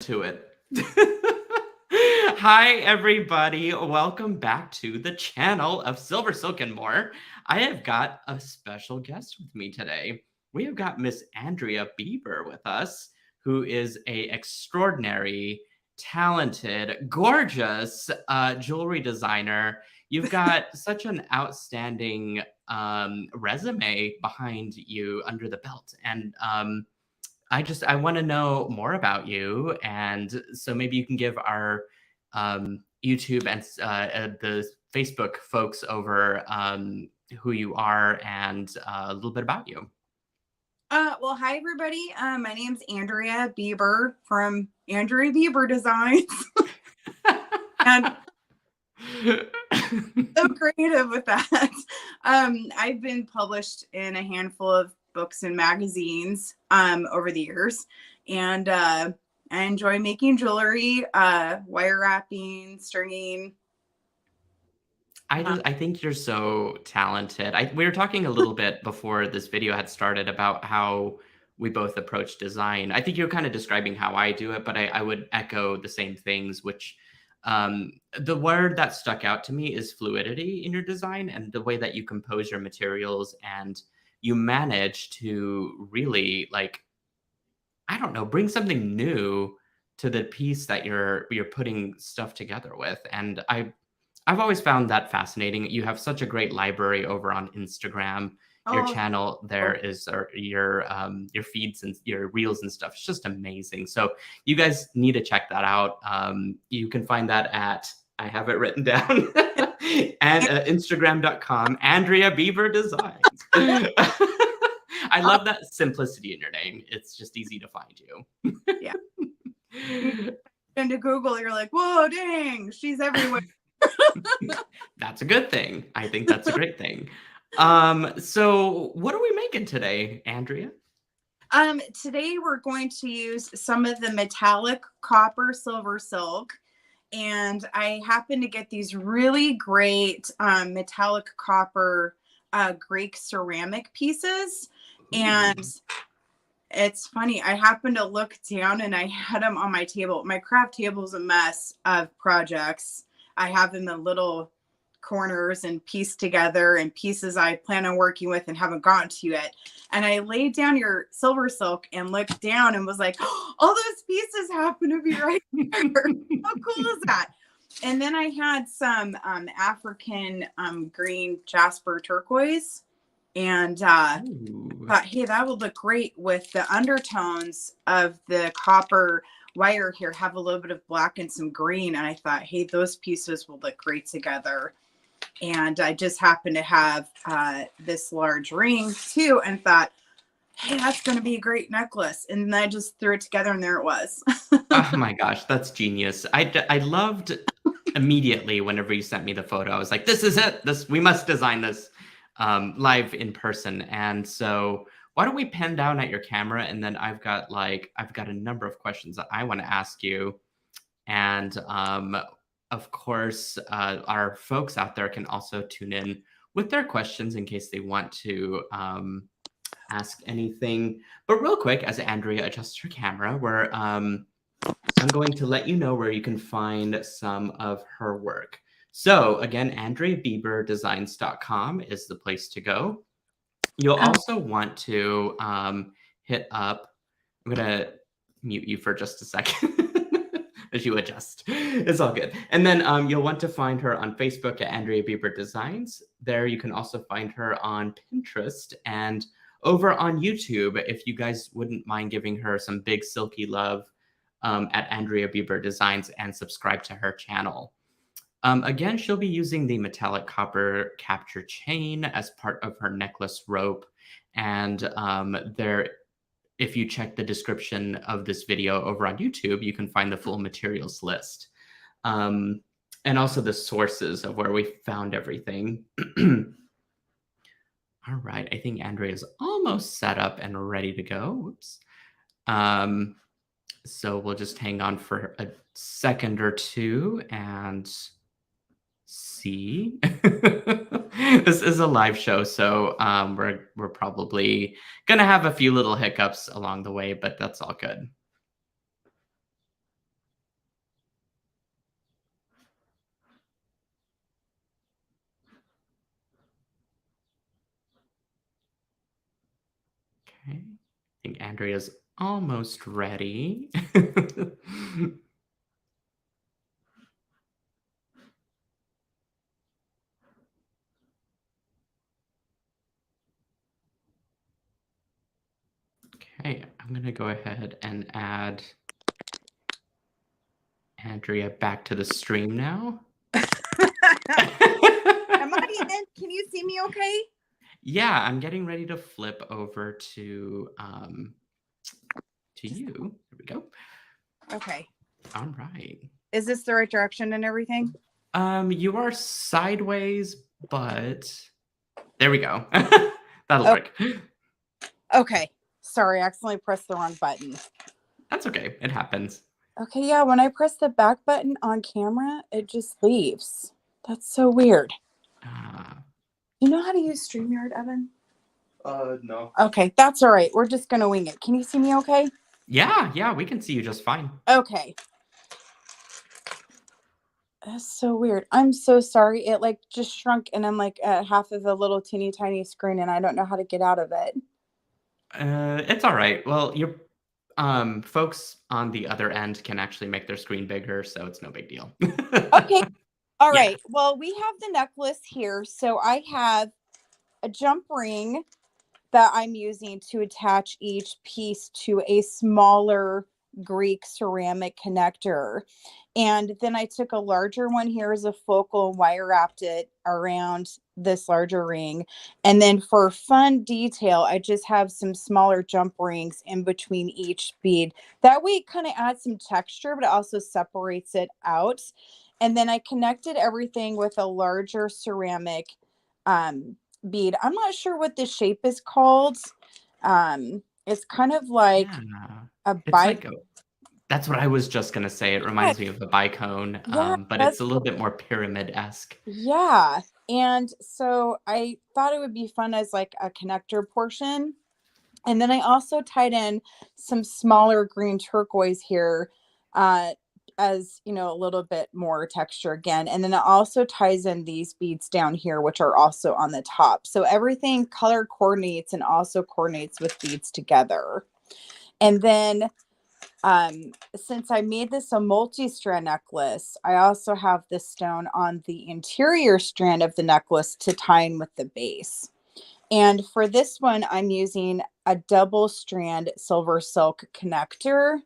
to it. Hi, everybody. Welcome back to the channel of Silversilk and more. I have got a special guest with me today. We have got Miss Andria Bieber with us, who is a extraordinary, talented, gorgeous jewelry designer. You've got such an outstanding resume behind you under the belt, and I want to know more about you, and so maybe you can give our YouTube and the Facebook folks over who you are and a little bit about you. Well, hi everybody. My name's Andria Bieber from Andria Bieber Designs. And so creative with that. I've been published in a handful of books and magazines over the years, and I enjoy making jewelry, wire wrapping, stringing. I think you're so talented. We were talking a little bit before this video had started about how we both approach design. I think you're kind of describing how I do it, but I would echo the same things, which the word that stuck out to me is fluidity in your design and the way that you compose your materials, and you manage to really, like, I don't know, bring something new to the piece that you're putting stuff together with. And I've always found that fascinating. You have such a great library over on Instagram. Your Oh, channel there is, or your feeds and your reels and stuff. It's just amazing. So you guys need to check that out. You can find that at, I have it written down, and Instagram.com, Andria Bieber Designs. I love that simplicity in your name. It's just easy to find you. yeah. Into Google, you're like, whoa, dang, she's everywhere. That's a good thing. I think that's a great thing. So what are we making today, Andria? Today we're going to use some of the metallic copper Silversilk, and I happen to get these really great metallic copper Greek ceramic pieces. And it's funny, I happened to look down and I had them on my table. My craft table is a mess of projects. I have them in little corners and pieced together, and pieces I plan on working with and haven't gotten to yet. And I laid down your Silversilk and looked down and was like, oh, all those pieces happen to be right there. How cool is that? And then I had some African green jasper turquoise, and thought, hey, that would look great with the undertones of the copper wire here, have a little bit of black and some green. And I thought, hey, those pieces will look great together. And I just happened to have this large ring too, and thought, hey, that's going to be a great necklace. And then I just threw it together, and there it was. Oh my gosh, that's genius. I loved immediately whenever you sent me the photo. I was like, this is it. We must design this live in person. And so why don't we pen down at your camera, and then I've got a number of questions that I want to ask you. And of course, our folks out there can also tune in with their questions in case they want to ask anything. But real quick, as Andria adjusts her camera, I'm going to let you know where you can find some of her work. So again, AndriaBieberDesigns.com is the place to go. You'll also want to hit up, I'm going to mute you for just a second as you adjust. It's all good. And then you'll want to find her on Facebook at Andria Bieber Designs. There you can also find her on Pinterest and over on YouTube, if you guys wouldn't mind giving her some big silky love at Andria Bieber Designs and subscribe to her channel. Again, she'll be using the metallic copper capture chain as part of her necklace rope. And if you check the description of this video over on YouTube, you can find the full materials list. And also the sources of where we found everything. All right, I think Andrea is almost set up and ready to go. Whoops. So we'll just hang on for a second or two and see. This is a live show, so we're probably gonna have a few little hiccups along the way, but that's all good. Okay. I think Andrea's almost ready. Okay, I'm going to go ahead and add Andrea back to the stream now. Am I in? Can you see me okay? Yeah, I'm getting ready to flip over to you. There we go. Okay. All right. Is this the right direction and everything? You are sideways, but there we go. That'll work. Okay. Sorry, I accidentally pressed the wrong button. That's okay. It happens. Okay, yeah, when I press the back button on camera, it just leaves. That's so weird. You know how to use StreamYard, Evan? No. Okay, that's all right. We're just going to wing it. Can you see me okay? Yeah, we can see you just fine. Okay. That's so weird. I'm so sorry. It like just shrunk and I'm like at half of the little teeny tiny screen and I don't know how to get out of it. It's all right. Well, your folks on the other end can actually make their screen bigger, so it's no big deal. Okay. All Yeah. right. Well, we have the necklace here. So I have a jump ring that I'm using to attach each piece to a smaller Greek ceramic connector. And then I took a larger one here as a focal and wire wrapped it around this larger ring. And then for fun detail, I just have some smaller jump rings in between each bead. That way it kind of adds some texture, but it also separates it out. And then I connected everything with a larger ceramic bead. I'm not sure what this shape is called. It's kind of like a that's what I was just gonna say. It reminds me of the bicone, but it's a little bit more pyramid-esque. Yeah. And so I thought it would be fun as like a connector portion. And then I also tied in some smaller green turquoise here, as you know, a little bit more texture again. And then it also ties in these beads down here, which are also on the top. So everything color coordinates and also coordinates with beads together. And then since I made this a multi-strand necklace, I also have this stone on the interior strand of the necklace to tie in with the base. And for this one, I'm using a double strand Silversilk connector.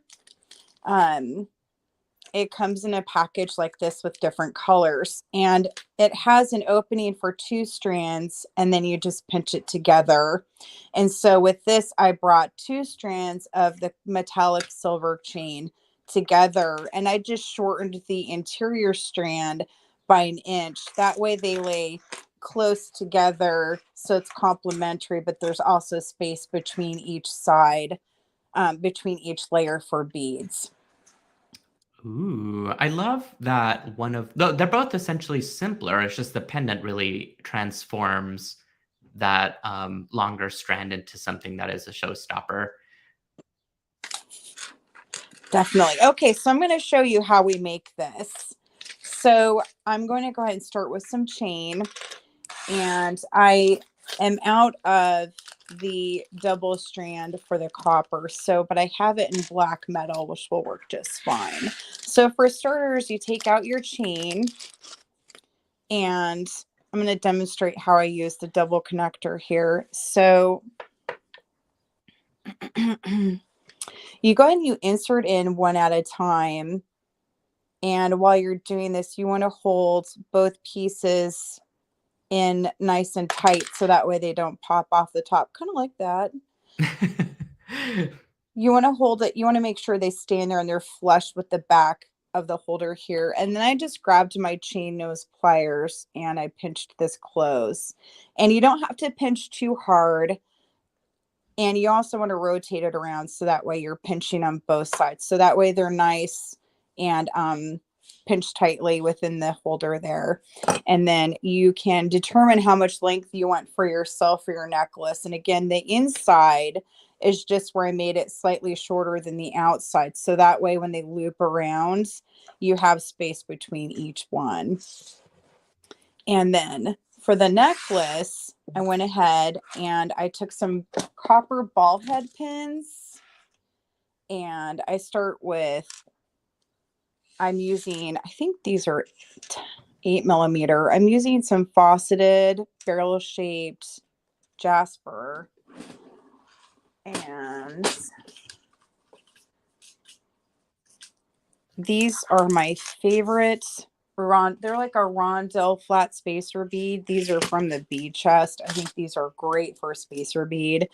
It comes in a package like this with different colors, and it has an opening for 2 strands, and then you just pinch it together. And so with this, I brought 2 strands of the metallic silver chain together, and I just shortened the interior strand by 1 inch. That way they lay close together, so it's complementary, but there's also space between each side, between each layer for beads. Ooh, I love that they're both essentially simpler. It's just the pendant really transforms that longer strand into something that is a showstopper. Definitely. Okay, so I'm going to show you how we make this. So I'm going to go ahead and start with some chain. And I am out of the double strand for the copper. So, but I have it in black metal, which will work just fine. So for starters, you take out your chain, and I'm going to demonstrate how I use the double connector here. So you go ahead and you insert in one at a time. And while you're doing this, you want to hold both pieces in nice and tight so that way they don't pop off the top, kind of like that. You want to hold it, you want to make sure they stay in there and they're flush with the back of the holder here. And then I just grabbed my chain nose pliers and I pinched this close. And you don't have to pinch too hard. And you also want to rotate it around so that way you're pinching on both sides. So that way they're nice and pinched tightly within the holder there. And then you can determine how much length you want for yourself for your necklace. And again, the inside is just where I made it slightly shorter than the outside. So that way when they loop around, you have space between each one. And then for the necklace, I went ahead and I took some copper ball head pins, and I start with, I'm using, I think these are 8mm. I'm using some faceted barrel shaped jasper, and these are my favorite. They're like a rondelle flat spacer bead. These are from the bead chest. I think these are great for a spacer bead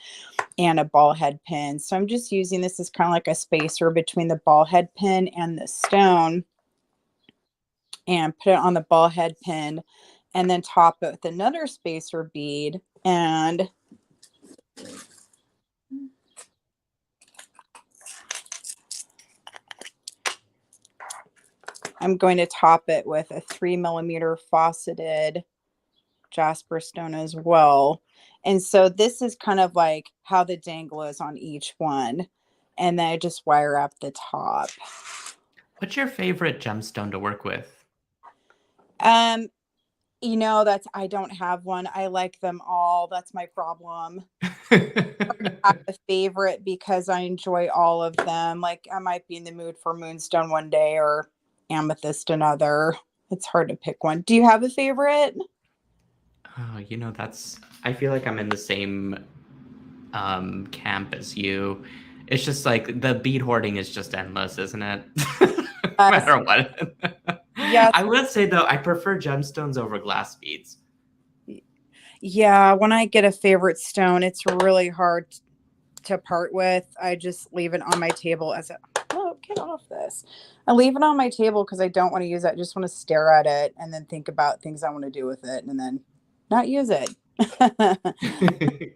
and a ball head pin. So I'm just using this as kind of like a spacer between the ball head pin and the stone, and put it on the ball head pin, and then top it with another spacer bead. And I'm going to top it with a 3mm faceted jasper stone as well. And so this is kind of like how the dangle is on each one. And then I just wire up the top. What's your favorite gemstone to work with? You know, I don't have one. I like them all. That's my problem. I have a favorite because I enjoy all of them. Like, I might be in the mood for moonstone one day or amethyst another. It's hard to pick one. Do you have a favorite? Oh, I feel like I'm in the same camp as you. It's just like the bead hoarding is just endless, isn't it? No matter what. Yes. I would say though, I prefer gemstones over glass beads. Yeah, when I get a favorite stone, it's really hard to part with. I just leave it on my table get off this. I leave it on my table because I don't want to use it. I just want to stare at it and then think about things I want to do with it and then not use it.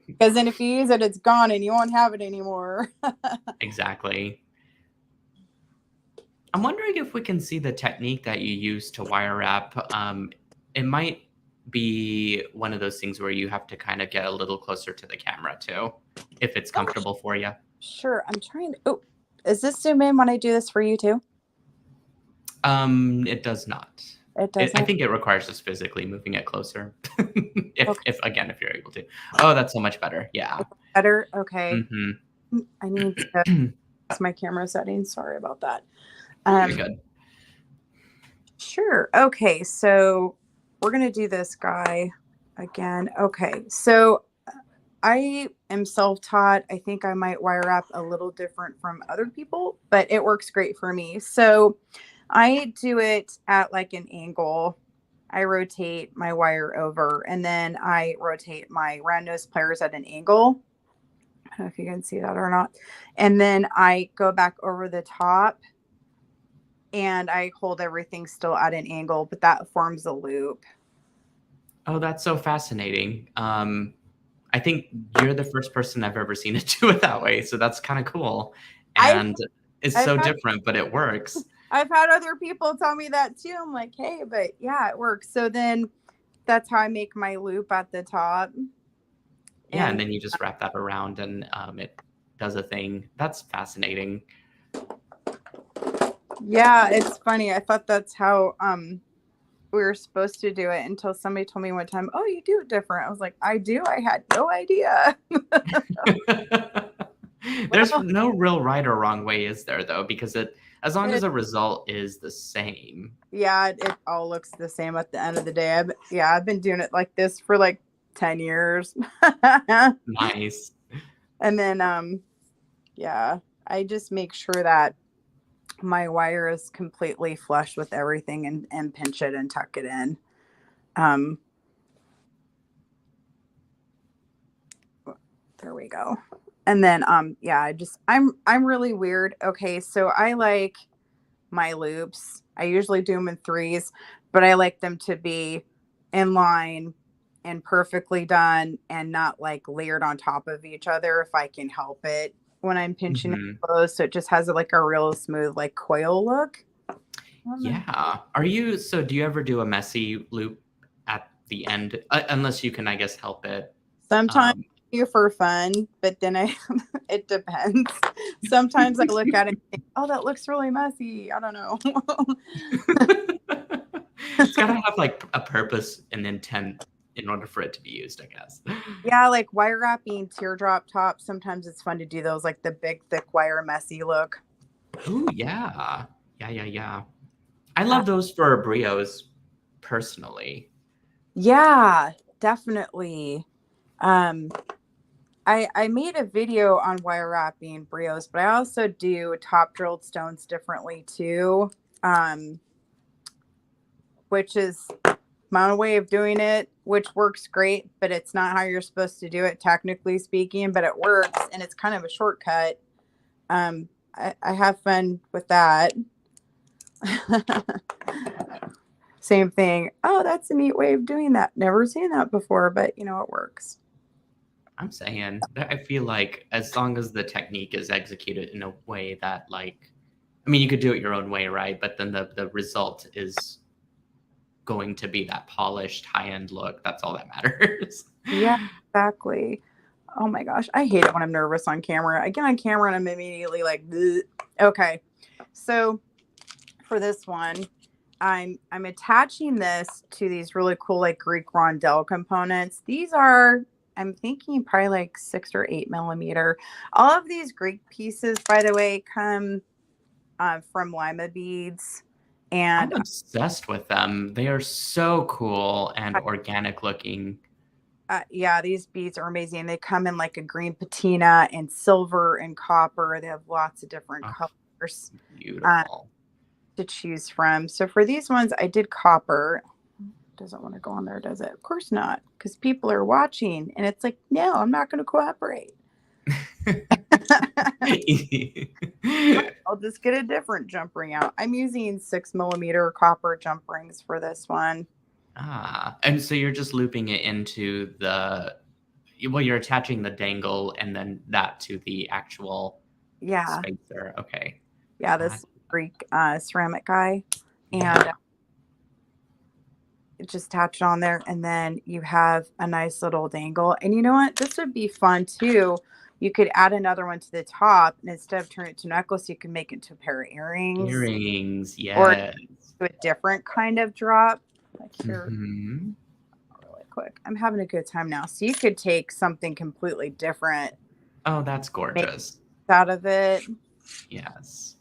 Because then if you use it, it's gone and you won't have it anymore. Exactly. I'm wondering if we can see the technique that you use to wire wrap. It might be one of those things where you have to kind of get a little closer to the camera too, if it's comfortable for you. Sure. I'm trying to. Oh, is this zoom in when I do this for you too? It does not. It doesn't. I think it requires just physically moving it closer. If you're able to. Oh, that's so much better. Yeah. Better. Okay. Mm-hmm. I need to fix my camera settings. Sorry about that. You're good. Sure. Okay. So we're going to do this guy again. Okay. So I am self-taught. I think I might wire up a little different from other people, but it works great for me. So I do it at like an angle. I rotate my wire over, and then I rotate my round nose pliers at an angle. I don't know if you can see that or not. And then I go back over the top and I hold everything still at an angle, but that forms a loop. Oh, that's so fascinating. I think you're the first person I've ever seen it do it that way. So that's kind of cool. And it's so different, but it works. I've had other people tell me that too. I'm like, hey, but yeah, it works. So then that's how I make my loop at the top. Yeah, and then you just wrap that around and it does a thing. That's fascinating. Yeah, it's funny. I thought that's how we were supposed to do it until somebody told me one time, oh, you do it different. I was like, I do? I had no idea. There's no real right or wrong way, is there, though? Because as long as the result is the same. Yeah, it all looks the same at the end of the day. I've been doing it like this for like 10 years. Nice. And then, yeah, I just make sure that my wire is completely flush with everything and pinch it and tuck it in. There we go. And then, yeah, I'm really weird. Okay. So I like my loops. I usually do them in threes, but I like them to be in line and perfectly done and not like layered on top of each other if I can help it when I'm pinching it close. So it just has like a real smooth, like coil look. Yeah. Do you ever do a messy loop at the end? Unless you can, I guess, help it. Sometimes I do for fun, but then it depends. Sometimes I look at it and think, oh, that looks really messy. I don't know. It's got to have like a purpose and intent in order for it to be used, I guess. Yeah, like wire wrapping teardrop tops. Sometimes it's fun to do those, like the big, thick wire, messy look. Oh yeah. Yeah. I Uh, love those for brios personally. yeah, definitely. Um, I made a video on wire wrapping brios, but I also do top drilled stones differently too. Um, which is my own way of doing it, which works great, but it's not how you're supposed to do it, technically speaking, but it works and it's kind of a shortcut. I have fun with that. Same thing. Oh, that's a neat way of doing that. Never seen that before, but you know, it works. I'm saying that I feel like as long as the technique is executed in a way that like I mean you could do it your own way, right? But then the result is going to be that polished high-end look. That's all that matters. Yeah, exactly. Oh my gosh. I hate it when I'm nervous on camera. I get on camera and I'm immediately like, bleh. Okay. So for this one, I'm attaching this to these really cool like Greek rondelle components. These are, I'm thinking probably like 6 or 8 millimeter. All of these Greek pieces, by the way, come from Lima beads, I'm and obsessed with them. They are so cool and organic looking. yeah, these beads are amazing. They come in like a green patina and silver and copper. They have lots of different Oh, colors beautiful. to choose from. So for these ones, I did copper. Doesn't want to go on there, does it? Of course not, because people are watching, and it's like, no, I'm not going to cooperate. I'll just get a different jump ring out. I'm using 6 millimeter copper jump rings for this one. And so you're just looping it into the well, you're attaching the dangle and then that to the actual Yeah, spacer. Okay. yeah, God. this Greek ceramic guy, and Yeah. just attach it on there, and then you have a nice little dangle. And you know what? This would be fun too. You could add another one to the top, and instead of turning it to a necklace, you can make it to a pair of earrings Earrings. or Yes. to a different kind of drop. Like here, Mm-hmm. really quick. I'm having a good time now. So you could take something completely different, Oh, that's make gorgeous. out of it. Yes.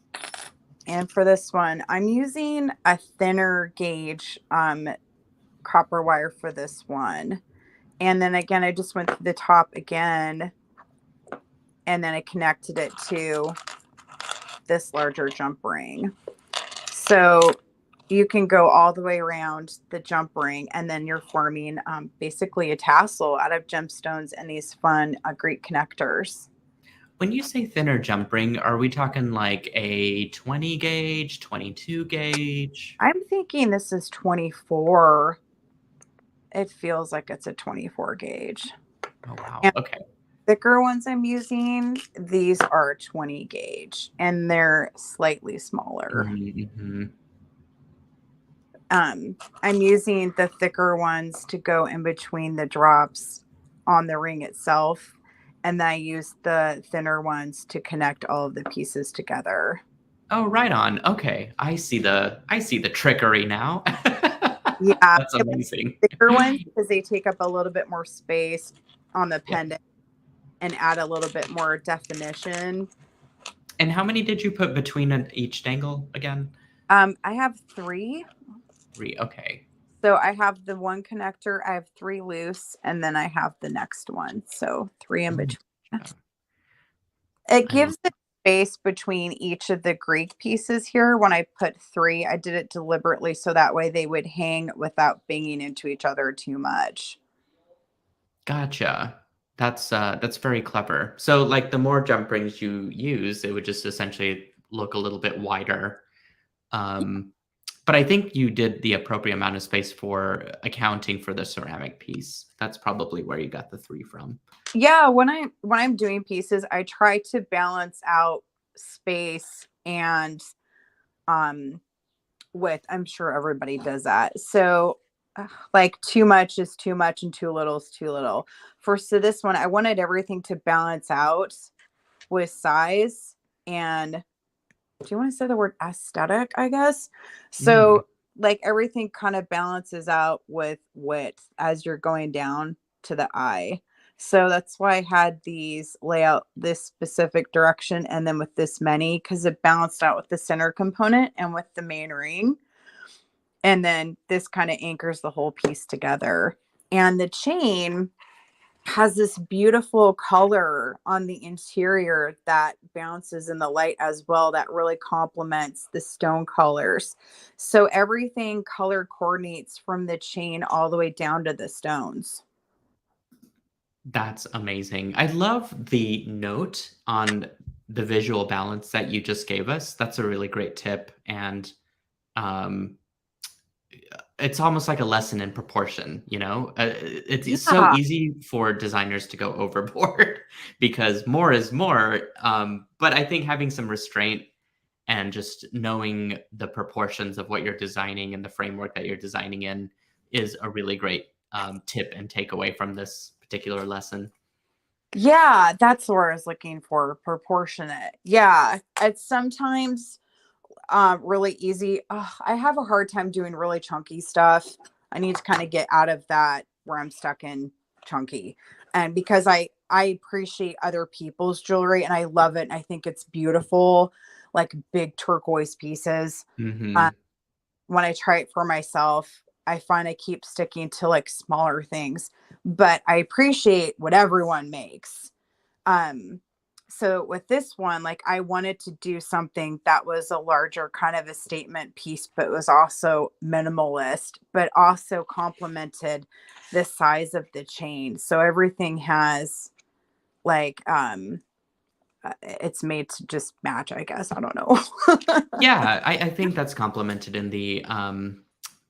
And for this one, I'm using a thinner gauge copper wire for this one. And then again, I just went to the top again, and then I connected it to this larger jump ring. So you can go all the way around the jump ring, and then you're forming basically a tassel out of gemstones and these fun Greek connectors. When you say thinner jump ring, are we talking like a 20 gauge, 22 gauge? I'm thinking this is 24. It feels like it's a 24 gauge. Oh, wow. And Okay. thicker ones I'm using, these are 20 gauge, and they're slightly smaller. Mm-hmm. I'm using the thicker ones to go in between the drops on the ring itself. And then I use the thinner ones to connect all of the pieces together. Oh, right on. Okay. I see the trickery now. Yeah, That's I like amazing. thicker ones because they take up a little bit more space on the Yeah. pendant and add a little bit more definition. And how many did you put between each dangle again? I have 3. 3. Okay. So I have the one connector, I have 3 loose, and then I have the next one. So 3 in between. It I love gives the space between each of the Greek pieces here. When I put 3, I did it deliberately so that way they would hang without banging into each other too much. Gotcha. That's very clever. So like the more jump rings you use, it would just essentially look a little bit wider. Um, but I think you did the appropriate amount of space for accounting for the ceramic piece. That's probably where you got the 3 from. Yeah, when I'm doing pieces, I try to balance out space and width. I'm sure everybody does that. So like too much is too much and too little is too little. So this one, I wanted everything to balance out with size and do you want to say the word aesthetic, I guess? Mm. So like everything kind of balances out with width as you're going down to the eye. So that's why I had these layout this specific direction and then with this many, because it balanced out with the center component and with the main ring. And then this kind of anchors the whole piece together. And the chain has this beautiful color on the interior that bounces in the light as well, that really complements the stone colors. So everything color coordinates from the chain all the way down to the stones. That's amazing. I love the note on the visual balance that you just gave us. That's a really great tip. And um, it's almost like a lesson in proportion, you know? It's so Yeah. easy for designers to go overboard because more is more. But I think having some restraint and just knowing the proportions of what you're designing and the framework that you're designing in is a really great tip and takeaway from this particular lesson. Yeah, that's what I was looking for. Proportionate. Yeah. It's sometimes really easy. Ugh, I have a hard time doing really chunky stuff. I need to kind of get out of that where I'm stuck in chunky. And because I appreciate other people's jewelry and I love it and I think it's beautiful, like big turquoise pieces. Hmm. When I try it for myself, I find I keep sticking to like smaller things, but I appreciate what everyone makes. Um, so with this one, like I wanted to do something that was a larger kind of a statement piece, but was also minimalist, but also complemented the size of the chain. So everything has like it's made to just match, I guess. I don't know. Yeah, I think that's complemented in the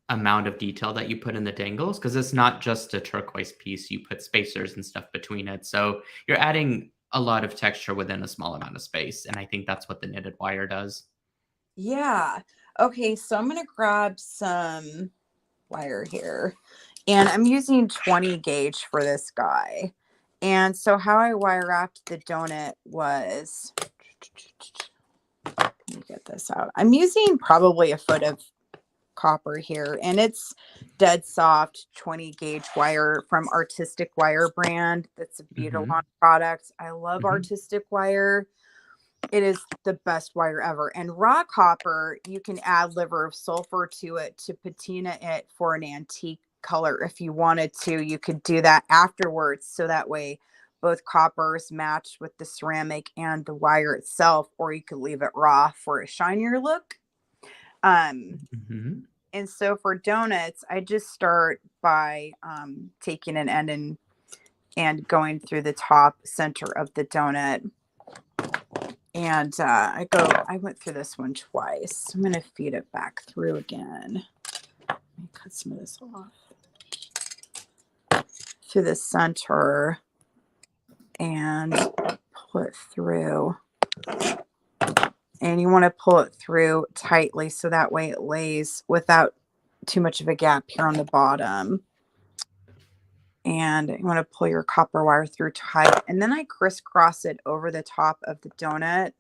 amount of detail that you put in the dangles because it's not just a turquoise piece. You put spacers and stuff between it. So you're adding a lot of texture within a small amount of space. And I think that's what the knitted wire does. Yeah. Okay, so I'm gonna grab some wire here. And I'm using 20 gauge for this guy. And so how I wire wrapped the donut was, let me get this out. I'm using probably a foot of copper here and it's dead soft 20 gauge wire from Artistic Wire brand. That's a Beautilon Hmm. product. I love Hmm. Artistic Wire. It is the best wire ever. And raw copper, you can add liver of sulfur to it to patina it for an antique color. If you wanted to, you could do that afterwards. So that way both coppers match with the ceramic and the wire itself, or you could leave it raw for a shinier look. Um, Hmm. and so for donuts, I just start by taking an end and going through the top center of the donut. And I went through this one twice. I'm going to feed it back through again. Let me cut some of this off. To the center and pull it through. And you want to pull it through tightly so that way it lays without too much of a gap here on the bottom. And you want to pull your copper wire through tight. And then I crisscross it over the top of the donut.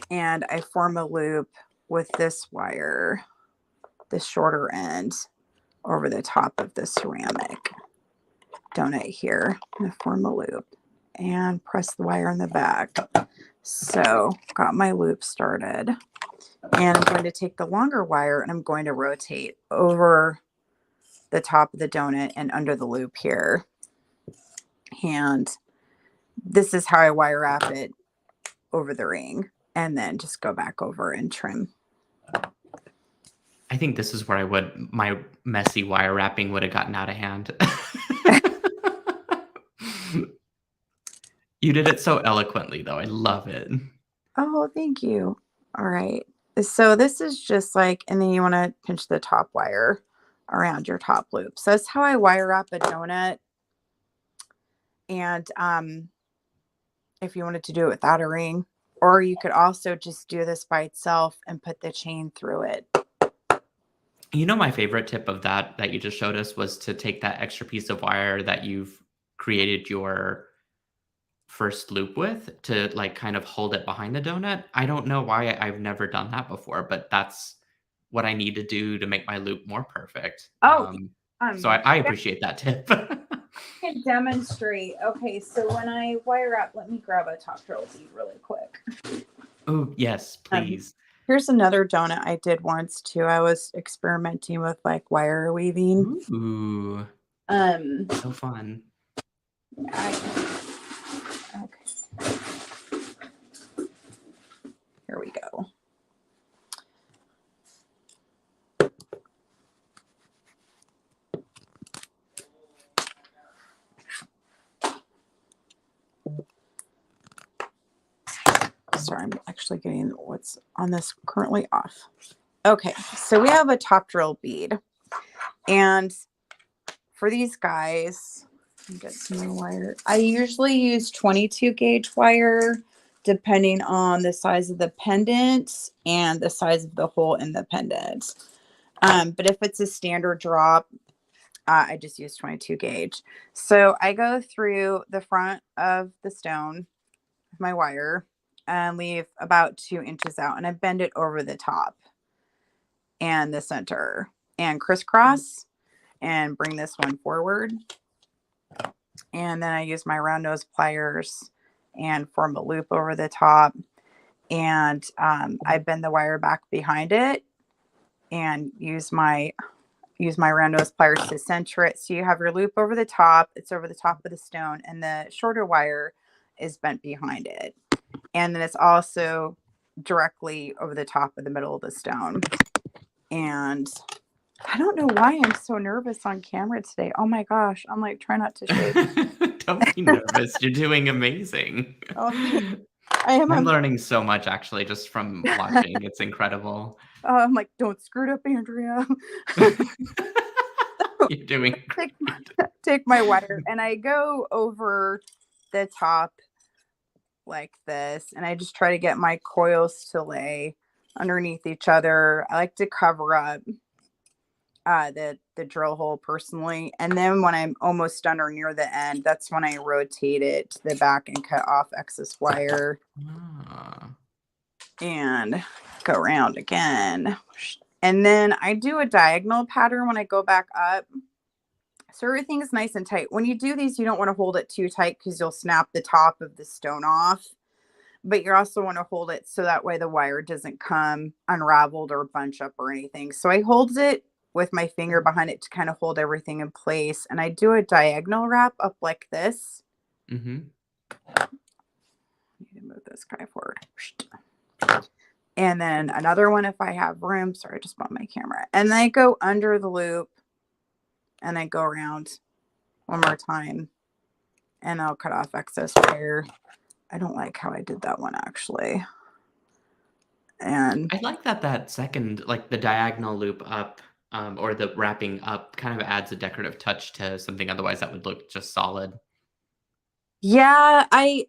And I form a loop with this wire, the shorter end, over the top of the ceramic donut here. I'm going to form a loop and press the wire in the back. So got my loop started. And I'm going to take the longer wire and I'm going to rotate over the top of the donut and under the loop here. And this is how I wire wrap it over the ring and then just go back over and trim. I think this is where my messy wire wrapping would have gotten out of hand. You did it so eloquently, though. I love it. Oh, thank you. All right. So this is just like, and then you want to pinch the top wire around your top loop. So that's how I wire wrap a donut. And if you wanted to do it without a ring, or you could also just do this by itself and put the chain through it. You know, my favorite tip of that you just showed us was to take that extra piece of wire that you've created your first loop with to like kind of hold it behind the donut. I don't know why I've never done that before, but that's what I need to do to make my loop more perfect. Oh, So I appreciate that tip. can demonstrate. Okay, so when I wire up, let me grab a top drill bead really quick. Oh, yes, please. Here's another donut I did once too. I was experimenting with like wire weaving. Ooh, so fun. Okay. Here we go. Sorry, I'm actually getting what's on this currently off. Okay, so we have a top drill bead. And for these guys, get some more wire. I usually use 22 gauge wire, depending on the size of the pendant and the size of the hole in the pendant. But if it's a standard drop, I just use 22 gauge. So I go through the front of the stone with my wire and leave about 2 inches out, and I bend it over the top and the center and crisscross and bring this one forward. And then I use my round nose pliers and form a loop over the top. And I bend the wire back behind it and use my round nose pliers to center it. So you have your loop over the top. It's over the top of the stone, and the shorter wire is bent behind it. And then it's also directly over the top of the middle of the stone. And I don't know why I'm so nervous on camera today. Oh my gosh. I'm like, try not to shake. Don't be nervous. You're doing amazing. Oh, I'm learning so much actually just from watching. It's incredible. I'm like, don't screw it up, Andrea. You're doing great. Take my wire and I go over the top like this, and I just try to get my coils to lay underneath each other. I like to cover up the drill hole personally, and then when I'm almost done or near the end, that's when I rotate it to the back and cut off excess wire and go around again. And then I do a diagonal pattern when I go back up, so everything is nice and tight. When you do these, you don't want to hold it too tight because you'll snap the top of the stone off, but you also want to hold it so that way the wire doesn't come unraveled or bunch up or anything. So I hold it with my finger behind it to kind of hold everything in place. And I do a diagonal wrap up like this. Mm-hmm. I need to move this guy forward. And then another one if I have room. Sorry, I just bumped my camera. And then I go under the loop and I go around one more time. And I'll cut off excess wire. I don't like how I did that one actually. And I like that second, like the diagonal loop up, or the wrapping up kind of adds a decorative touch to something otherwise that would look just solid. Yeah, I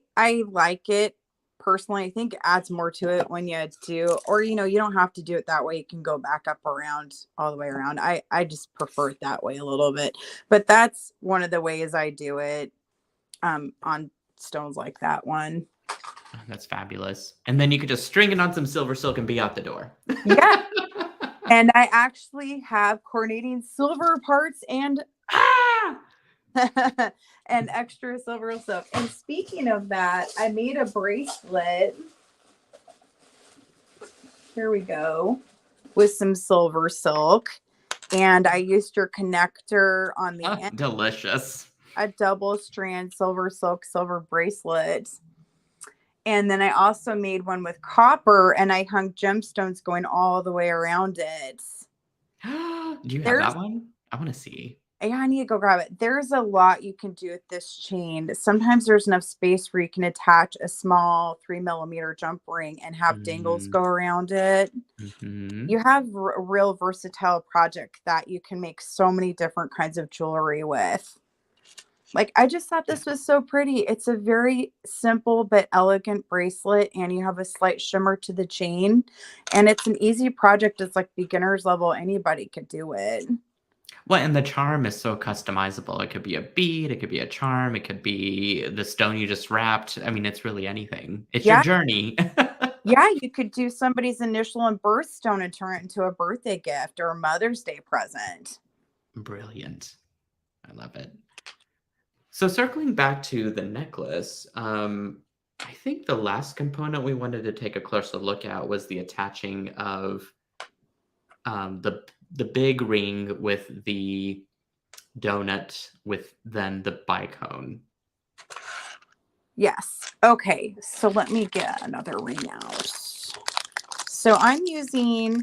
like it personally. I think it adds more to it when you do, or you don't have to do it that way. You can go back up around all the way around. I just prefer it that way a little bit, but that's one of the ways I do it on stones like that one. That's fabulous. And then you could just string it on some Silversilk and be out the door. Yeah. And I actually have coordinating silver parts and and extra Silversilk. And speaking of that, I made a bracelet. Here we go. With some Silversilk. And I used your connector on the end. Delicious. A double strand Silversilk silver bracelet. And then I also made one with copper, and I hung gemstones going all the way around it. Do you have that one? I want to see. Yeah, I need to go grab it. There's a lot you can do with this chain. Sometimes there's enough space where you can attach a small 3mm jump ring and have dangles go around it. Mm-hmm. You have a real versatile project that you can make so many different kinds of jewelry with. Like, I just thought this was so pretty. It's a very simple but elegant bracelet, and you have a slight shimmer to the chain. And it's an easy project. It's like beginner's level. Anybody could do it. Well, and the charm is so customizable. It could be a bead, it could be a charm, it could be the stone you just wrapped. I mean, it's really anything. It's your Yeah. journey. Yeah, you could do somebody's initial and birthstone and turn it into a birthday gift or a Mother's Day present. Brilliant. I love it. So circling back to the necklace, I think the last component we wanted to take a closer look at was the attaching of the big ring with the donut with then the bicone. Yes. Okay. So let me get another ring out. So I'm using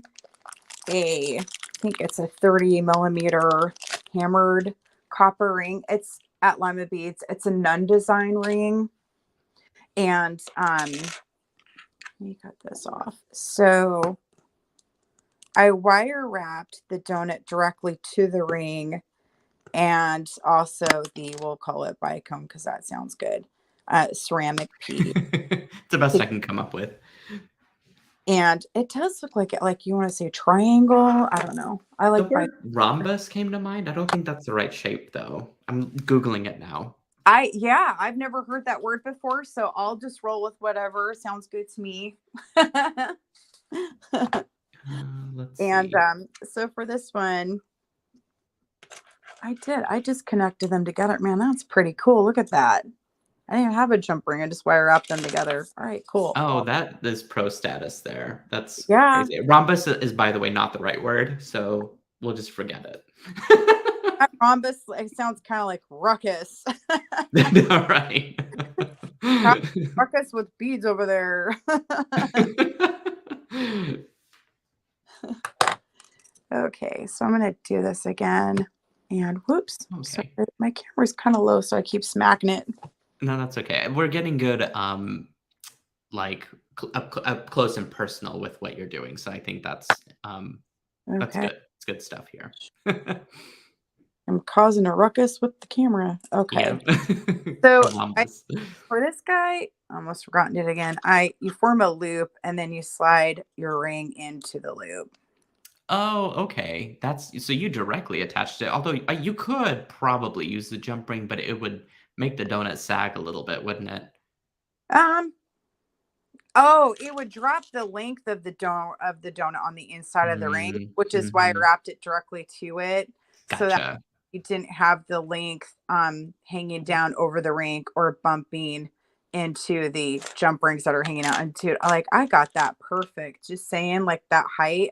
I think it's a 30 millimeter hammered copper ring. It's at Lima Beads. It's a nun design ring. And let me cut this off. So I wire wrapped the donut directly to the ring and also we'll call it bicone because that sounds good, ceramic piece. It's the best I can come up with. And it does look like it, like you want to say triangle. I don't know. I The like word rhombus came to mind. I don't think that's the right shape though. I'm Googling it now. I've never heard that word before, so I'll just roll with whatever sounds good to me. Let's And see. so for this one, I just connected them together. Man, that's pretty cool. Look at that. I didn't even have a jump ring. I just wire wrapped them together. All right, cool. Oh, that is pro status there. That's Yeah. crazy. Rhombus is, by the way, not the right word, so we'll just forget it. Rhombus, it sounds kind of like ruckus. All right. Ruckus with beads over there. Okay, so I'm going to do this again. And whoops. Okay. Sorry, my camera's kind of low, so I keep smacking it. No, that's okay. We're getting good, like up close and personal with what you're doing. So I think that's Okay. good. It's good stuff here. I'm causing a ruckus with the camera. Okay. Yeah. So Rhombus. for this guy, almost forgotten it again. You form a loop and then you slide your ring into the loop. Oh, okay. That's so you directly attached it. Although you could probably use the jump ring, but it would make the donut sag a little bit, wouldn't it? Oh, it would drop the length of the donut on the inside of the ring, which is why I wrapped it directly to it. So that Gotcha. you didn't have the length hanging down over the ring or bumping into the jump rings that are hanging out. And dude, I got that perfect. Just saying, like that height.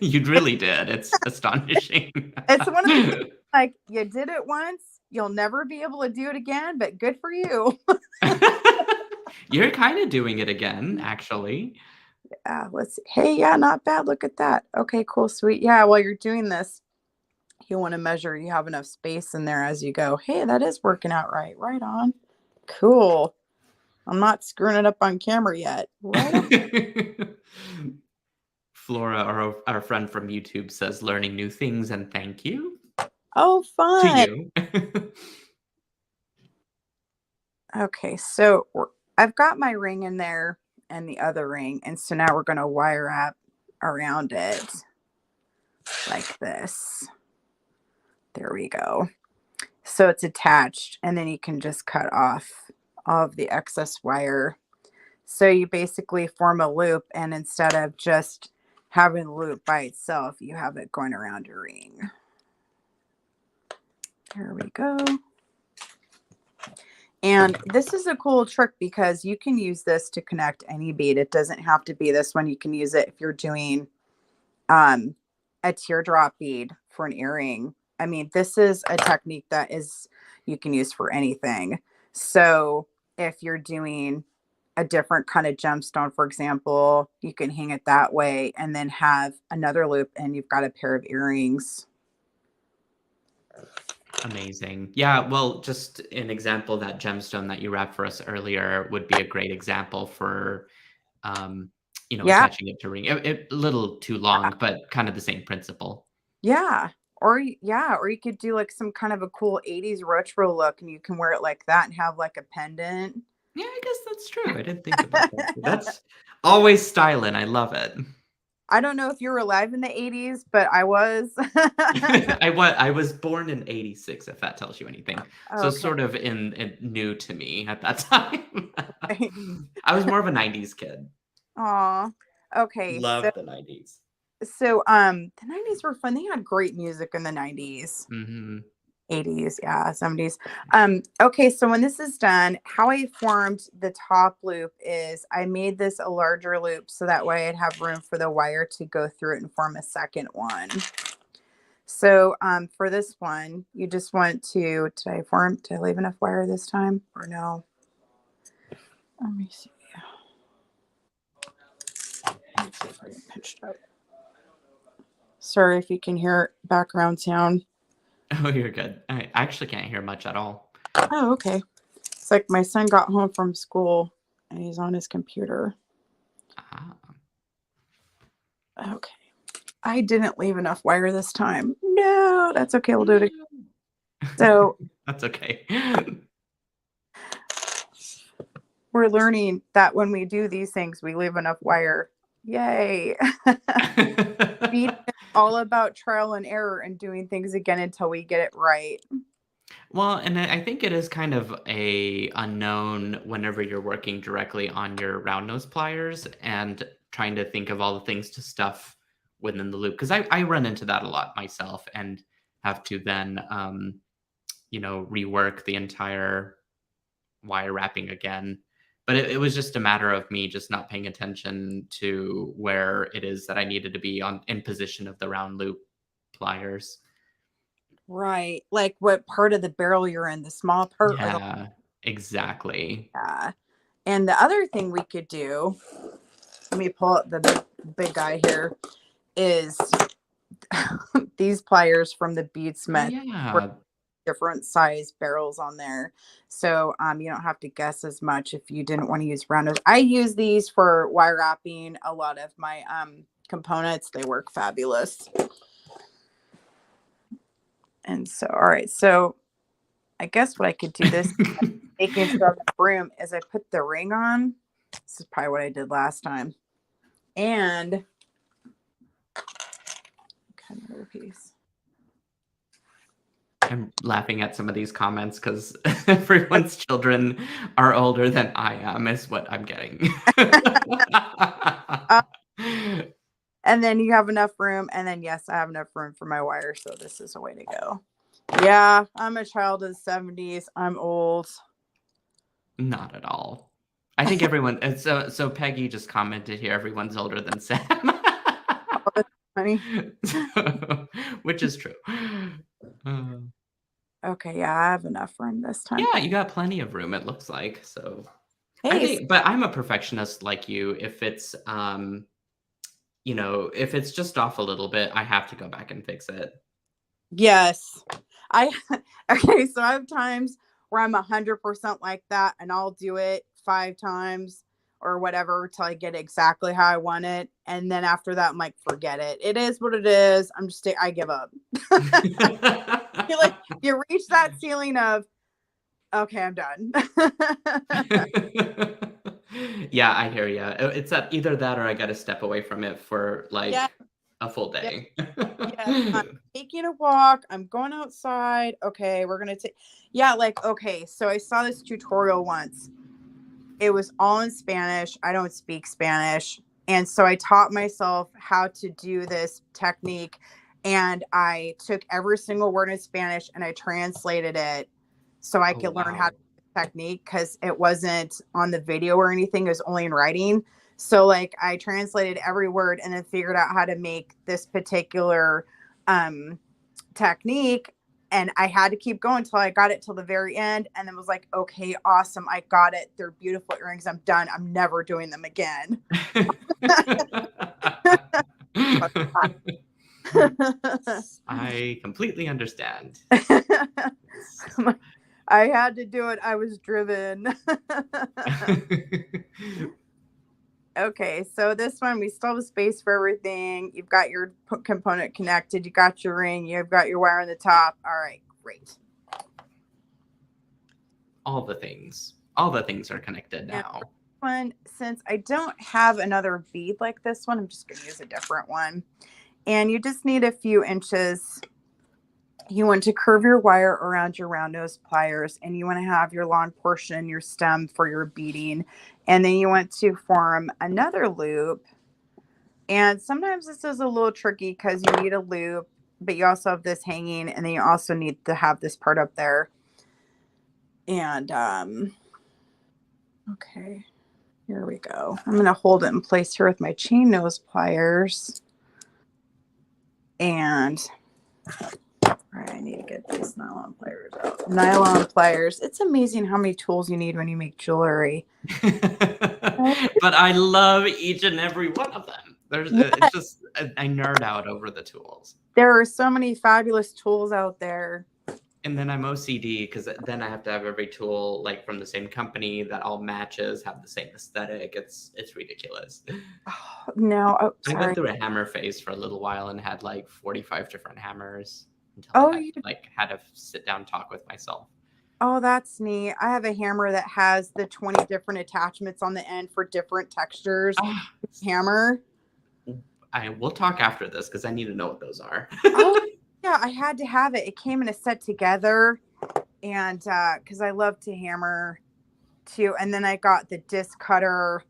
You really did. It's astonishing. It's one of the things, like you did it once, you'll never be able to do it again, but good for you. You're kind of doing it again, actually. Let's see. Hey, yeah, not bad. Look at that. Okay, cool, sweet. Yeah, while you're doing this, you want to measure you have enough space in there as you go. Hey, that is working out right. Right on. Cool. I'm not screwing it up on camera yet. Right on. Flora, our friend from YouTube, says learning new things and thank you Oh, to fun. you. Okay, so I've got my ring in there and the other ring. And so now we're going to wire wrap around it like this. There we go. So it's attached, and then you can just cut off all of the excess wire. So you basically form a loop, and instead of just having the loop by itself, you have it going around your ring. There we go. And this is a cool trick because you can use this to connect any bead. It doesn't have to be this one. You can use it if you're doing a teardrop bead for an earring. I mean, this is a technique that you can use for anything. So if you're doing a different kind of gemstone, for example, you can hang it that way and then have another loop and you've got a pair of earrings. Amazing. Yeah, well, just an example, that gemstone that you wrapped for us earlier would be a great example for, attaching it to ring. A little too long, but kind of the same principle. Yeah. Or you could do like some kind of a cool 80s retro look and you can wear it like that and have like a pendant. Yeah, I guess that's true. I didn't think about that. That's always styling. I love it. I don't know if you were alive in the 80s, but I was. I was born in 86, if that tells you anything. So Okay. sort of in new to me at that time. Okay. I was more of a 90s kid. Aw. Okay. Loved the 90s. So the 90s were fun. They had great music in the 90s. Hmm. 80s, yeah, 70s. Okay, so when this is done, how I formed the top loop is I made this a larger loop so that way I'd have room for the wire to go through it and form a second one. So for this one, you just want to, did I leave enough wire this time or no? Let me see. Let's see if I can pinch it out. Sorry if you can hear background sound. Oh, you're good. I actually can't hear much at all. Oh, okay. It's like my son got home from school and he's on his computer. Ah. Okay. I didn't leave enough wire this time. No, that's okay. We'll do it again. So That's okay. we're learning that when we do these things, we leave enough wire. Yay. Beading is all about trial and error and doing things again until we get it right. Well, and I think it is kind of a unknown whenever you're working directly on your round nose pliers and trying to think of all the things to stuff within the loop. Because I run into that a lot myself and have to then, rework the entire wire wrapping again. But it was just a matter of me just not paying attention to where it is that I needed to be in position of the round loop pliers. Right. Like what part of the barrel you're in, the small part or the Yeah, exactly. yeah. And the other thing we could do, let me pull up the big guy here, is these pliers from the Beadsmith Yeah. different size barrels on there. So you don't have to guess as much if you didn't want to use round nose. I use these for wire wrapping a lot of my components. They work fabulous. And so, all right. So I guess what I could do this making sure the broom is I put the ring on. This is probably what I did last time. And cut another piece. I'm laughing at some of these comments because everyone's children are older than I am, is what I'm getting. And then you have enough room. And then, yes, I have enough room for my wire. So this is a way to go. Yeah, I'm a child of the 70s. I'm old. Not at all. I think everyone. So Peggy just commented here. Everyone's older than Sam, Oh, that's funny. which is true. Okay, yeah, I have enough room this time. Yeah, you got plenty of room. It looks like so. I Hey, think, but I'm a perfectionist like you. If it's if it's just off a little bit, I have to go back and fix it. yes. Okay, so I have times where I'm 100% like that and I'll do it 5 times or whatever till I get exactly how I want it. And then after that, I'm like, forget it. It is what it is. I give up. You reach that ceiling of, okay, I'm done. Yeah, I hear you. It's either that or I got to step away from it for like Yeah. a full day. Yes, I'm taking a walk. I'm going outside. Okay, we're going to take, okay. So I saw this tutorial once. It was all in Spanish. I don't speak Spanish. And so I taught myself how to do this technique. And I took every single word in Spanish and I translated it so I could learn how to do the technique because it wasn't on the video or anything. It was only in writing. So like I translated every word and then figured out how to make this particular technique. And I had to keep going until I got it till the very end. And then was like, okay, awesome. I got it. They're beautiful earrings. I'm done. I'm never doing them again. I completely understand. I had to do it. I was driven. Okay, so this one, we still have space for everything. You've got your component connected. You got your ring. You've got your wire on the top. All right, great. All the things are connected now. one, since I don't have another bead like this one, I'm just going to use a different one. And you just need a few inches. You want to curve your wire around your round nose pliers, and you want to have your long portion, your stem for your beading. And then you want to form another loop. And sometimes this is a little tricky because you need a loop, but you also have this hanging, and then you also need to have this part up there. And okay, here we go. I'm going to hold it in place here with my chain nose pliers. And I need to get these nylon pliers out. Nylon pliers. It's amazing how many tools you need when you make jewelry. But I love each and every one of them. It's just, I nerd out over the tools. There are so many fabulous tools out there. And then I'm OCD because then I have to have every tool like from the same company that all matches, have the same aesthetic. It's ridiculous. Oh, no, I went through a hammer phase for a little while and had like 45 different hammers until I had to sit down and talk with myself. Oh, that's neat. I have a hammer that has the 20 different attachments on the end for different textures. Hammer. We'll talk after this because I need to know what those are. Oh, yeah, I had to have it. It came in a set together, and because I love to hammer too. And then I got the disc cutter,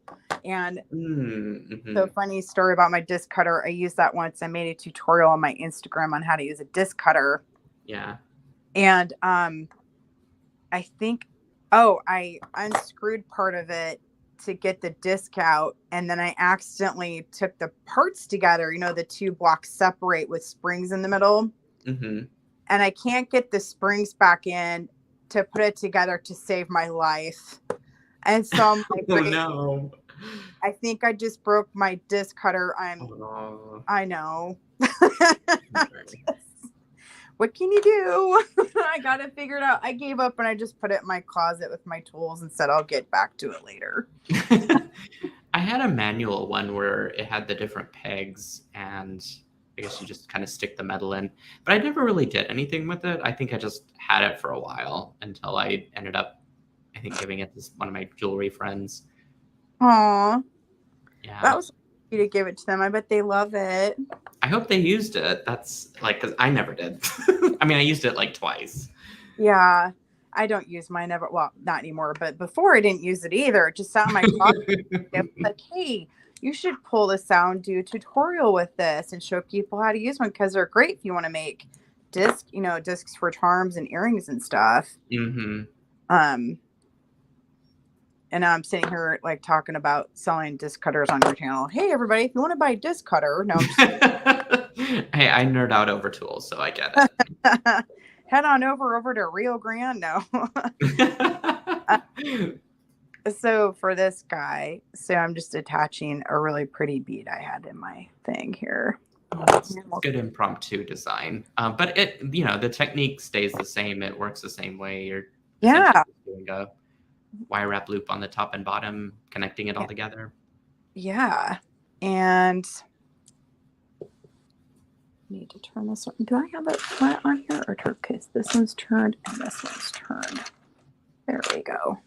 and the funny story about my disc cutter, I used that once. I made a tutorial on my Instagram on how to use a disc cutter. Yeah. And I think, I unscrewed part of it to get the disc out, and then I accidentally took the parts together. You know, the two blocks separate with springs in the middle. And I can't get the springs back in to put it together to save my life. And so I'm like, oh no, I think I just broke my disc cutter. I know. What can you do? I got to figure it out. I gave up and I just put it in my closet with my tools and said, I'll get back to it later. I had a manual one where it had the different pegs, and I guess you just kind of stick the metal in, but I never really did anything with it. I think I just had it for a while until I ended up, I think, giving it to one of my jewelry friends. Aw. Yeah. That was you to give it to them. I bet they love it. I hope they used it. That's like, because I never did. I mean, I used it like twice. Yeah. I don't use mine ever. Well, not anymore, but before I didn't use it either. It just sat in my closet. It was like, hey, you should pull this out and do a tutorial with this and show people how to use one, because they're great if you want to make discs for charms and earrings and stuff. And now I'm sitting here like talking about selling disc cutters on your channel. Hey, everybody, if you want to buy a disc cutter, no. Hey, I nerd out over tools, so I get it. Head on over to Rio Grande. No. So for this guy, I'm just attaching a really pretty bead I had in my thing here. Oh, that's good impromptu design. But the technique stays the same. It works the same way. You're doing a wire wrap loop on the top and bottom, connecting it all together. Yeah. And need to turn this one. Do I have it flat on here or turquoise? This one's turned and this one's turned. There we go.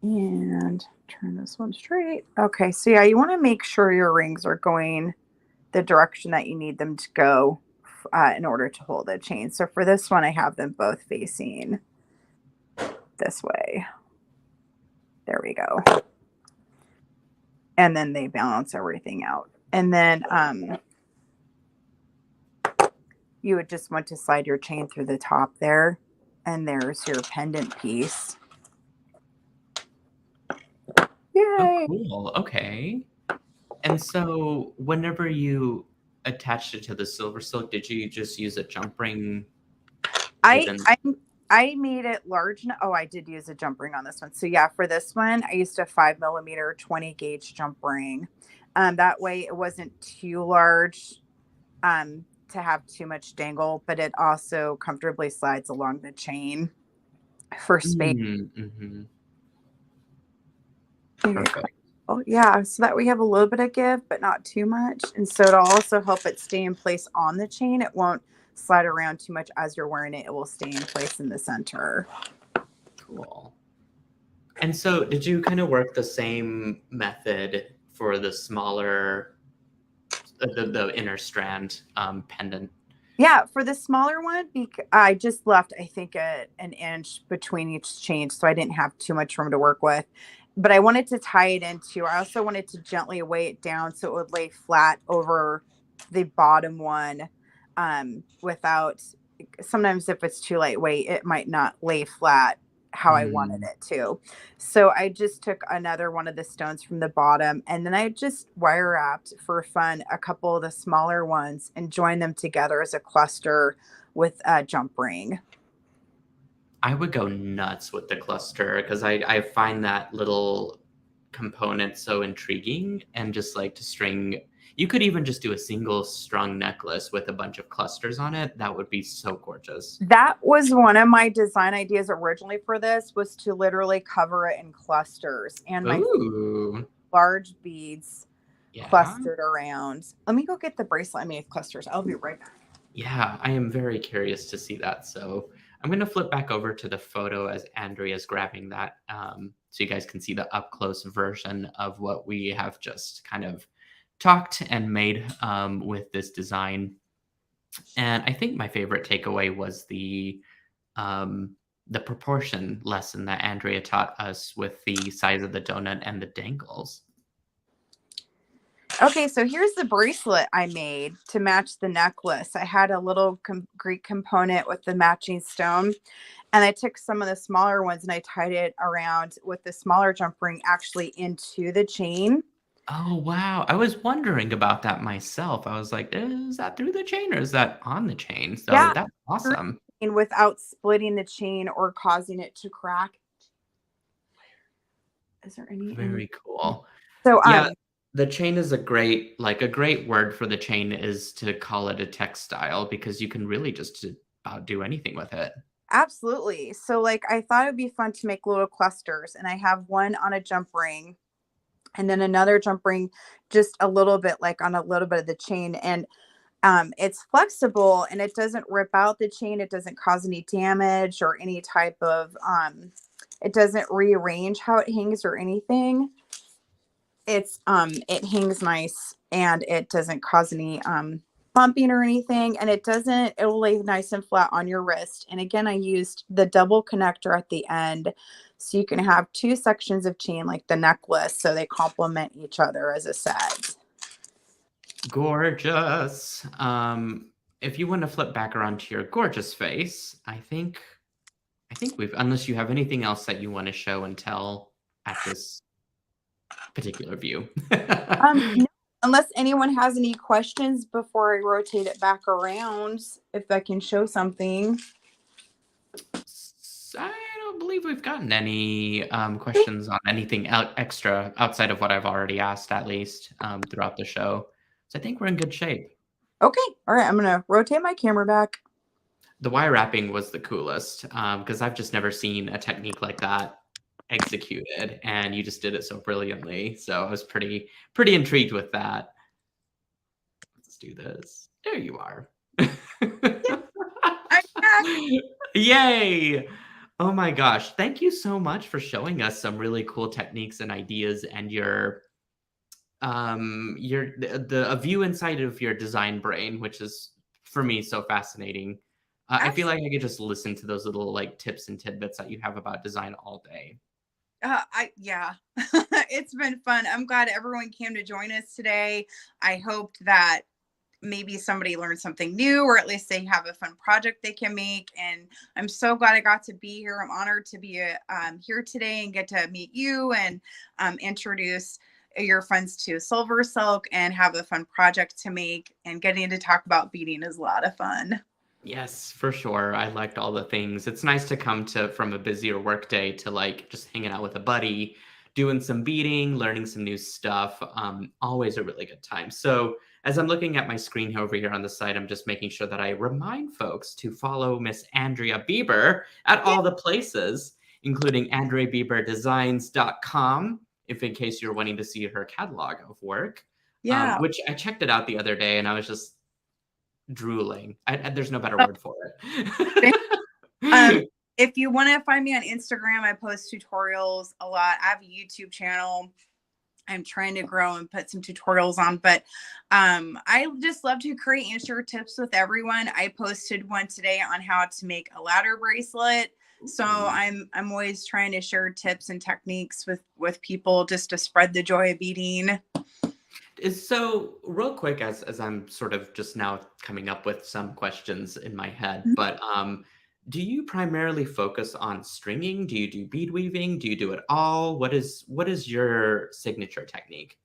And turn this one straight. Okay, so yeah, you want to make sure your rings are going the direction that you need them to go in order to hold the chain. So for this one, I have them both facing this way. There we go. And then they balance everything out. And then you would just want to slide your chain through the top there. And there's your pendant piece. Yay! Oh, cool. Okay. And so whenever you attached it to the Silversilk, did you just use a jump ring? I made it large. Oh, I did use a jump ring on this one. So yeah, for this one, I used a 5mm 20 gauge jump ring. That way it wasn't too large to have too much dangle, but it also comfortably slides along the chain for space. Perfect. Oh yeah, so that we have a little bit of give, but not too much. And so it'll also help it stay in place on the chain. It won't slide around too much as you're wearing it. It will stay in place in the center. Cool. And so did you kind of work the same method for the smaller, the inner strand pendant? Yeah, for the smaller one, I just left, I think, an inch between each chain, so I didn't have too much room to work with. But I wanted to tie it into, I also wanted to gently weigh it down so it would lay flat over the bottom one without, sometimes if it's too lightweight, it might not lay flat how I wanted it to. So I just took another one of the stones from the bottom, and then I just wire wrapped for fun a couple of the smaller ones and joined them together as a cluster with a jump ring. I would go nuts with the cluster because I find that little component so intriguing, and just like to string. You could even just do a single strung necklace with a bunch of clusters on it. That would be so gorgeous. That was one of my design ideas originally for this, was to literally cover it in clusters, and my Ooh, large beads yeah. clustered around. Let me go get the bracelet I made with clusters. I'll be right back. Yeah, I am very curious to see that. So I'm going to flip back over to the photo as Andrea's grabbing that, so you guys can see the up close version of what we have just kind of talked and made with this design. And I think my favorite takeaway was the proportion lesson that Andrea taught us with the size of the donut and the dangles. Okay, so here's the bracelet I made to match the necklace. I had a little Greek component with the matching stone, and I took some of the smaller ones and I tied it around with the smaller jump ring actually into the chain. Oh, wow. I was wondering about that myself. I was like, is that through the chain or is that on the chain? So Yeah, that's awesome. and without splitting the chain or causing it to crack. Is there any? Very cool. So Yeah, the chain is a great word for the chain is to call it a textile, because you can really just about do anything with it. absolutely. So like I thought it'd be fun to make little clusters, and I have one on a jump ring and then another jump ring just a little bit like on a little bit of the chain, and it's flexible and it doesn't rip out the chain. It doesn't cause any damage or any type of it doesn't rearrange how it hangs or anything. It hangs nice and it doesn't cause any bumping or anything, and it'll lay nice and flat on your wrist. And again, I used the double connector at the end so you can have two sections of chain like the necklace, so they complement each other as a set. Gorgeous. If you want to flip back around to your gorgeous face, I think we've, unless you have anything else that you want to show and tell at this particular view. No, unless anyone has any questions before I rotate it back around, if I can show something. I don't believe we've gotten any questions on anything extra outside of what I've already asked, at least throughout the show. So I think we're in good shape. Okay. All right. I'm going to rotate my camera back. The wire wrapping was the coolest because I've just never seen a technique like that executed, and you just did it so brilliantly. So I was pretty intrigued with that. Let's do this. There you are. Yay! Oh my gosh. Thank you so much for showing us some really cool techniques and ideas, and your a view inside of your design brain, which is for me so fascinating. I feel like I could just listen to those little like tips and tidbits that you have about design all day. Yeah, it's been fun. I'm glad everyone came to join us today. I hoped that maybe somebody learned something new, or at least they have a fun project they can make. And I'm so glad I got to be here. I'm honored to be here today and get to meet you and introduce your friends to Silversilk and have a fun project to make. And getting to talk about beading is a lot of fun. Yes, for sure. I liked all the things. It's nice to come from a busier work day to like just hanging out with a buddy, doing some beading, learning some new stuff. Always a really good time. So as I'm looking at my screen over here on the side, I'm just making sure that I remind folks to follow Miss Andria Bieber at all the places, including AndriaBieberDesigns.com, if in case you're wanting to see her catalog of work. Yeah. Which I checked it out the other day and I was just drooling. There's no better word for it. if you want to find me on Instagram, I post tutorials a lot. I have a YouTube channel I'm trying to grow and put some tutorials on, but I just love to create and share tips with everyone. I posted one today on how to make a ladder bracelet. So I'm always trying to share tips and techniques with people just to spread the joy of beading. So real quick, as I'm sort of just now coming up with some questions in my head, but do you primarily focus on stringing? Do you do bead weaving? Do you do it all? What is your signature technique?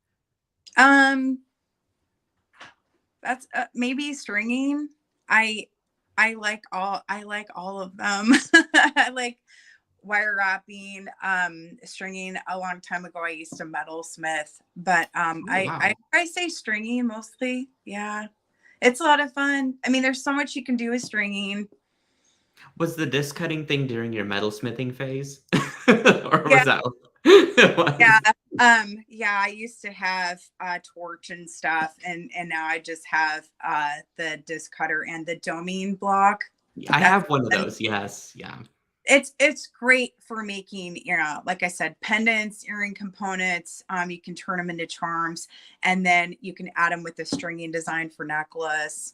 That's maybe stringing. I like all of them. I like wire wrapping, stringing. A long time ago I used to metalsmith, but Oh, wow. I say stringing mostly. Yeah. It's a lot of fun. I mean, there's so much you can do with stringing. Was the disc cutting thing during your metalsmithing phase? Or Yeah. was that it Yeah. was? Yeah, I used to have a torch and stuff, and now I just have the disc cutter and the domine block. I That's have one of those, yes. Yeah. it's great for making, like I said, pendants, earring components. You can turn them into charms, and then you can add them with the stringing design for necklace.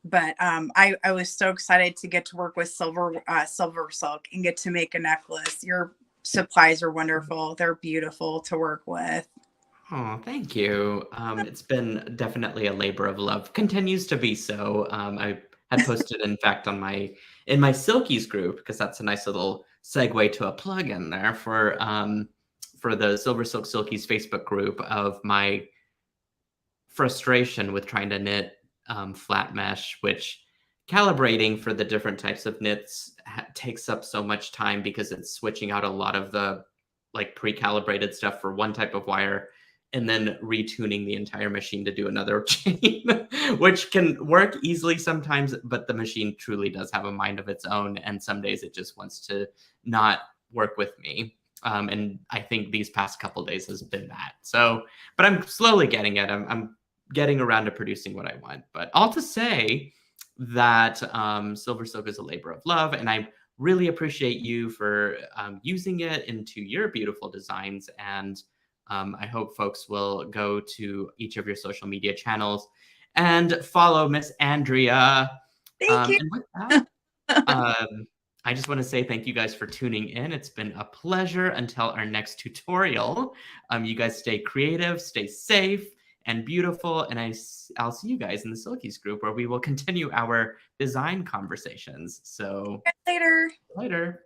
But I was so excited to get to work with Silversilk and get to make a necklace. Your supplies are wonderful. They're beautiful to work with. Oh, thank you. It's been definitely a labor of love. Continues to be so. I had posted, in fact, in my Silkies group, because that's a nice little segue to a plug in there for the Silver Silk Silkies Facebook group, of my frustration with trying to knit flat mesh, which calibrating for the different types of knits takes up so much time, because it's switching out a lot of the like pre-calibrated stuff for one type of wire and then retuning the entire machine to do another chain, which can work easily sometimes, but the machine truly does have a mind of its own, and some days it just wants to not work with me. And I think these past couple days has been that. So, but I'm slowly getting it. I'm getting around to producing what I want. But all to say that Silver Silk is a labor of love, and I really appreciate you for using it into your beautiful designs. And I hope folks will go to each of your social media channels and follow Miss Andria. Thank you. And with that, I just want to say thank you guys for tuning in. It's been a pleasure until our next tutorial. You guys stay creative, stay safe and beautiful, and I'll see you guys in the Silkies group, where we will continue our design conversations. So Later. later.